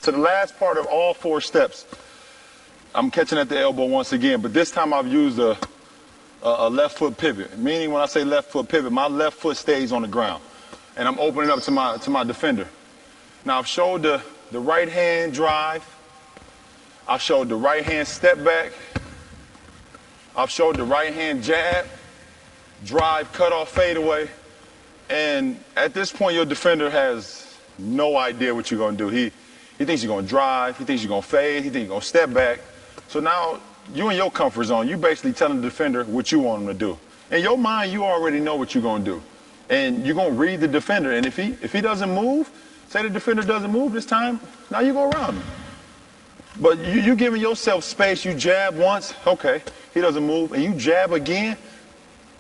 To the last part of all 4 steps, I'm catching at the elbow once again, but this time I've used a left foot pivot. Meaning when I say left foot pivot, my left foot stays on the ground. And I'm opening up to my defender. Now I've showed the right hand drive. I've showed the right hand step back. I've showed the right hand jab, drive, cut off, fade away. And at this point, your defender has no idea what you're going to do. He thinks you're going to drive. He thinks you're going to fade. He thinks you're going to step back. So now you're in your comfort zone. You're basically telling the defender what you want him to do. In your mind, you already know what you're going to do. And you're going to read the defender. And if he doesn't move, say the defender doesn't move this time, now you go around him. But you're giving yourself space. You jab once, okay, he doesn't move. And you jab again,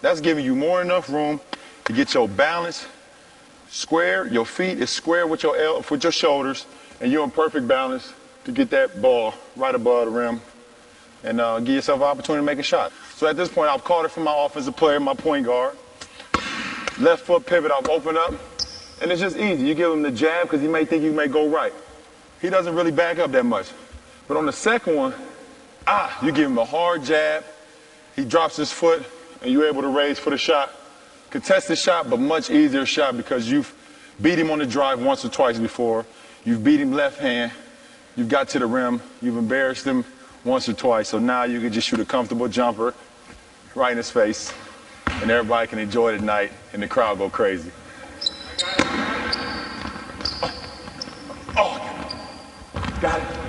that's giving you more than enough room to get your balance square. Your feet is square with your shoulders. And you're in perfect balance to get that ball right above the rim and give yourself an opportunity to make a shot. So at this point, I've caught it from my offensive player, my point guard. Left foot pivot, I've opened up. And it's just easy. You give him the jab because he may think you may go right. He doesn't really back up that much. But on the second one, you give him a hard jab. He drops his foot, and you're able to raise for the shot. Contested shot, but much easier shot because you've beat him on the drive once or twice before. You've beat him left hand. You've got to the rim. You've embarrassed him once or twice. So now you can just shoot a comfortable jumper right in his face, and everybody can enjoy the night, and the crowd go crazy. Got it.